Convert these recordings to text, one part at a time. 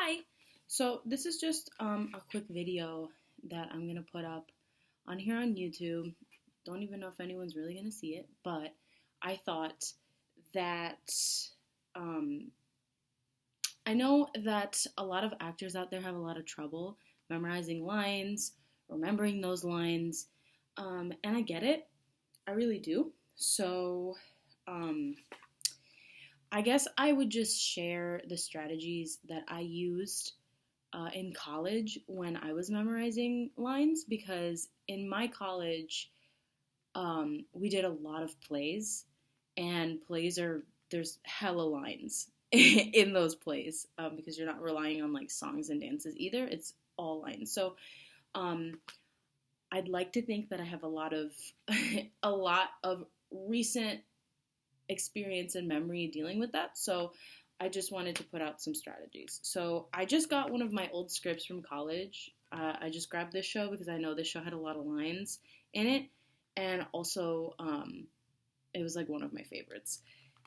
Hi! So this is just a quick video that I'm going to put up on here on YouTube. Don't even know if anyone's really going to see it, but I thought that um, I know that a lot of actors out there have a lot of trouble memorizing lines, remembering those lines, and I get it. I really do. So um, I guess I would just share the strategies that I used in college when I was memorizing lines because in my college, we did a lot of plays, and plays are there's hella lines in those plays because you're not relying on like songs and dances either. It's all lines. So um, I'd like to think that I have a lot of a lot of recent experience and memory dealing with that. So I just wanted to put out some strategies. So I just got one of my old scripts from college. I just grabbed this show because I know this show had a lot of lines in it, and also it was like one of my favorites.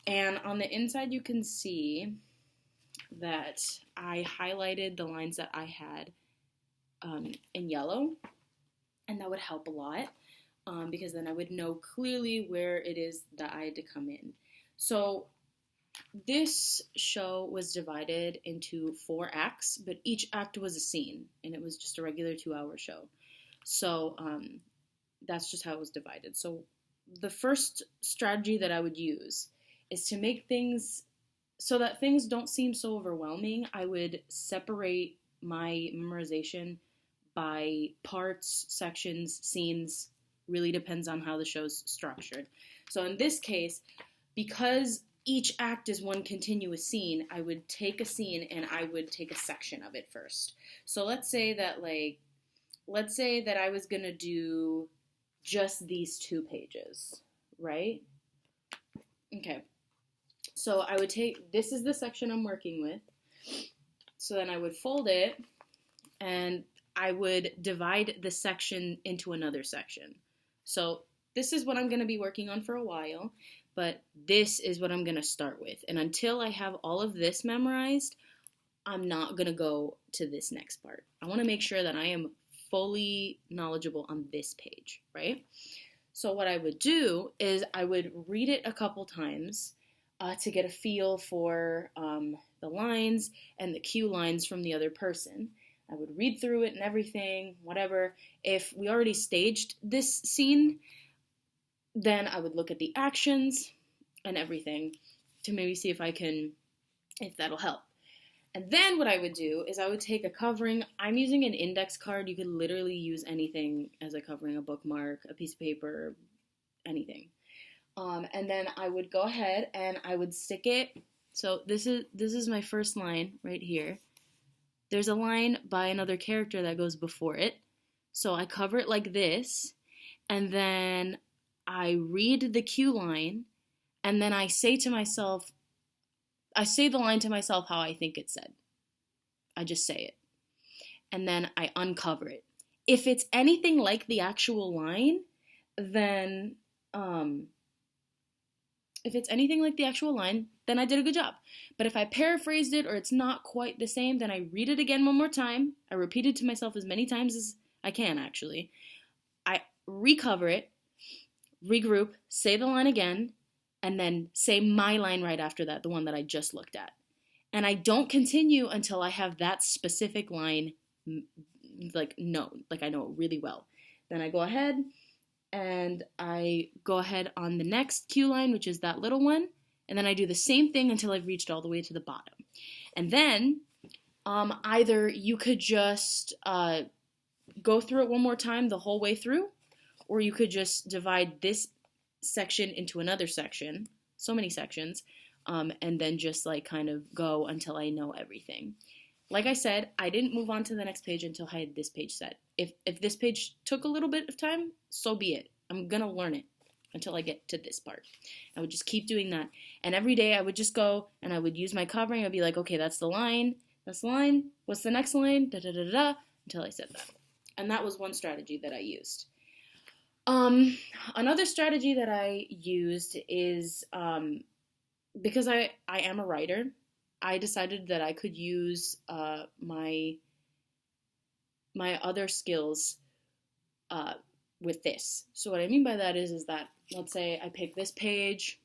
And on the inside, you can see that I highlighted the lines that I had in yellow, and that would help a lot. Because then I would know clearly where it is that I had to come in. So this show was divided into 4 acts, but each act was a scene, and it was just a regular 2-hour show. So that's just how it was divided. So the first strategy that I would use is to make things so that things don't seem so overwhelming. I would separate my memorization by parts, sections, scenes. Really depends on how the show's structured. So in this case, because each act is one continuous scene, I would take a scene and I would take a section of it first. So let's say that I was gonna do just these 2 pages, right? Okay. So I would take, this is the section I'm working with. So then I would fold it and I would divide the section into another section. So this is what I'm going to be working on for a while, but this is what I'm going to start with. And until I have all of this memorized, I'm not going to go to this next part. I want to make sure that I am fully knowledgeable on this page, right? So what I would do is I would read it a couple times to get a feel for the lines and the cue lines from the other person. I would read through it and everything, whatever. If we already staged this scene, then I would look at the actions and everything to maybe see if that'll help. And then what I would do is I would take a covering. I'm using an index card. You could literally use anything as a covering, a bookmark, a piece of paper, anything. And then I would go ahead and I would stick it. So this is my first line right here. There's a line by another character that goes before it. So I cover it like this, and then I read the cue line, and then I say the line to myself how I think it's said. I just say it. And then I uncover it. If it's anything like the actual line, then I did a good job. But if I paraphrased it or it's not quite the same, then I read it again one more time. I repeat it to myself as many times as I can, actually. I recover it, regroup, say the line again, and then say my line right after that, the one that I just looked at. And I don't continue until I have that specific line known, like I know it really well. Then I go ahead and I go ahead on the next cue line, which is that little one, and then I do the same thing until I've reached all the way to the bottom. And then either you could just go through it one more time the whole way through, or you could just divide this section into another section, so many sections, and then just like kind of go until I know everything. Like I said, I didn't move on to the next page until I had this page set. If this page took a little bit of time, so be it. I'm going to learn it until I get to this part. I would just keep doing that. And every day I would just go and I would use my covering. I'd be like, okay, that's the line. That's the line. What's the next line? Da da da da. Until I said that. And that was one strategy that I used. Another strategy that I used is because I am a writer, I decided that I could use my other skills uh, with this. So what I mean by that is that, let's say I pick this page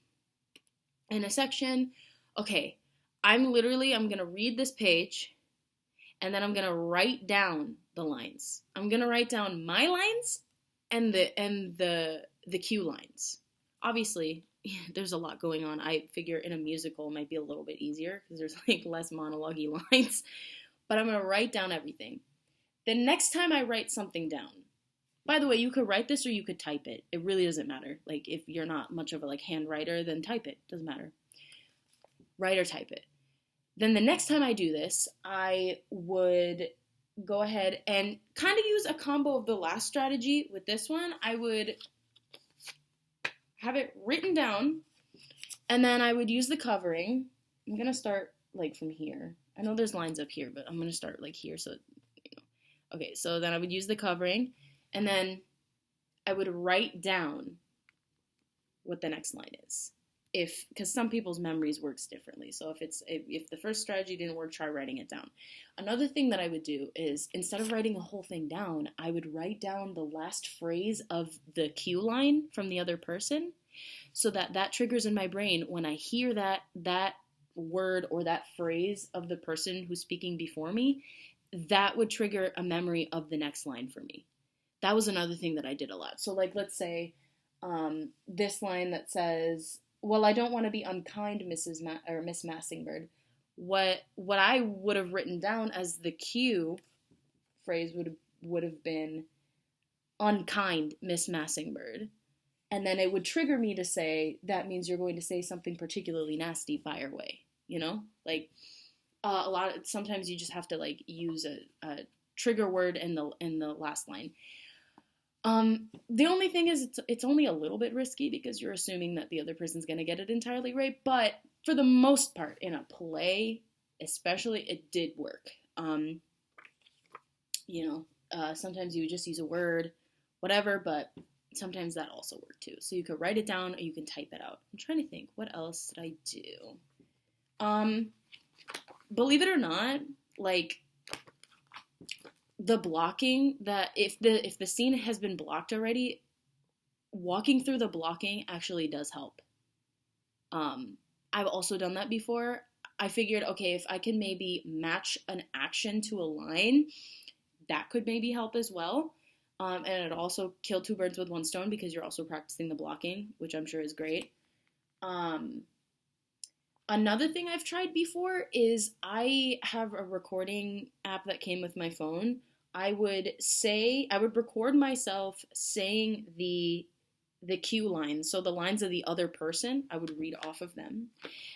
in a section. Okay, I'm gonna read this page, and then I'm gonna write down the lines. I'm gonna write down my lines and the cue lines. Obviously, there's a lot going on. I figure in a musical it might be a little bite easier because there's like less monologue-y lines. But I'm gonna write down everything. The next time I write something down, by the way, you could write this or you could type it. It really doesn't matter. Like, if you're not much of a hand writer, then type it. Doesn't matter. Write or type it. Then the next time I do this, I would go ahead and kind of use a combo of the last strategy with this one. I would have it written down, and then I would use the covering. I'm going to start from here. I know there's lines up here, but I'm going to start here so Okay, so then I would use the covering, and then I would write down what the next line is. Because some people's memories works differently. So if the first strategy didn't work, try writing it down. Another thing that I would do is, instead of writing the whole thing down, I would write down the last phrase of the cue line from the other person, so that triggers in my brain when I hear that word or that phrase of the person who's speaking before me. That would trigger a memory of the next line for me. That was another thing that I did a lot. So let's say this line that says, "Well, I don't want to be unkind, Miss Massingbird." What I would have written down as the cue phrase would have been, "Unkind, Miss Massingbird." And then it would trigger me to say, that means you're going to say something particularly nasty, fire away. Sometimes you just have to use a trigger word in the last line. The only thing is it's only a little bit risky because you're assuming that the other person's gonna get it entirely right. But for the most part, in a play, especially, it did work. Sometimes you would just use a word, whatever, but sometimes that also worked too. So you could write it down or you can type it out. I'm trying to think, what else did I do? Believe it or not, the blocking, that if the scene has been blocked already, walking through the blocking actually does help. I've also done that before. I figured, okay, if I can maybe match an action to a line, that could maybe help as well. And it also killed two birds with one stone because you're also practicing the blocking, which I'm sure is great. Another thing I've tried before is I have a recording app that came with my phone. I would record myself saying the cue lines, so the lines of the other person, I would read off of them,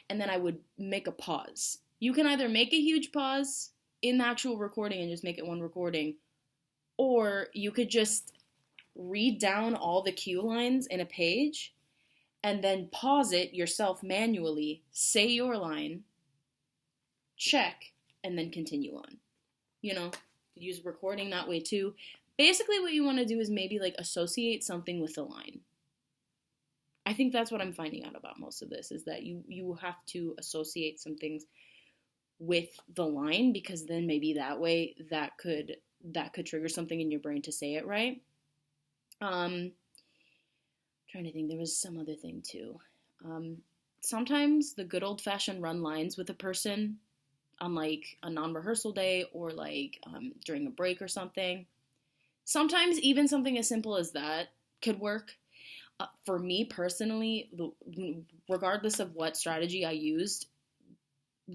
and then I would make a pause. You can either make a huge pause in the actual recording and just make it one recording, or you could just read down all the cue lines in a page and then pause it yourself manually, say your line, check, and then continue on. Use recording that way too. Basically what you want to do is maybe associate something with the line. I think that's what I'm finding out about most of this, is that you have to associate some things with the line, because then maybe that way that could trigger something in your brain to say it right. Trying to think, there was some other thing too. Sometimes the good old-fashioned run lines with a person on a non-rehearsal day or during a break or something. Sometimes even something as simple as that could work. For me personally, regardless of what strategy I used,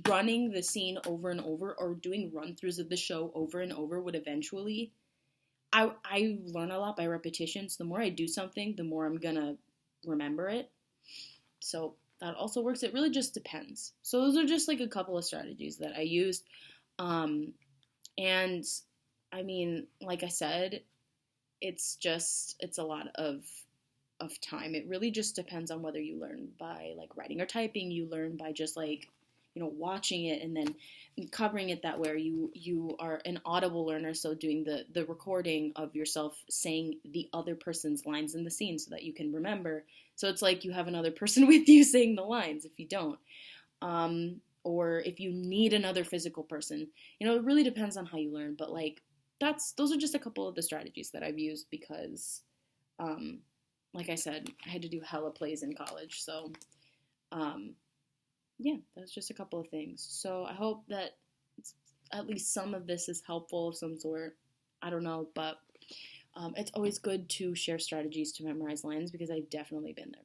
running the scene over and over or doing run-throughs of the show over and over would eventually... I learn a lot by repetition, so the more I do something, the more I'm gonna remember it. So that also works. It really just depends. So those are just a couple of strategies that I used. And I mean, like I said, it's a lot of time. It really just depends on whether you learn by writing or typing, you learn by just watching it and then covering it that way, or you are an audible learner, so doing the recording of yourself saying the other person's lines in the scene so that you can remember. So it's you have another person with you saying the lines if you don't. or if you need another physical person. It really depends on how you learn, but like those are just a couple of the strategies that I've used because um, like I said, I had to do hella plays in college. So um, yeah, that's just a couple of things. So I hope that at least some of this is helpful of some sort. I don't know, but it's always good to share strategies to memorize lines because I've definitely been there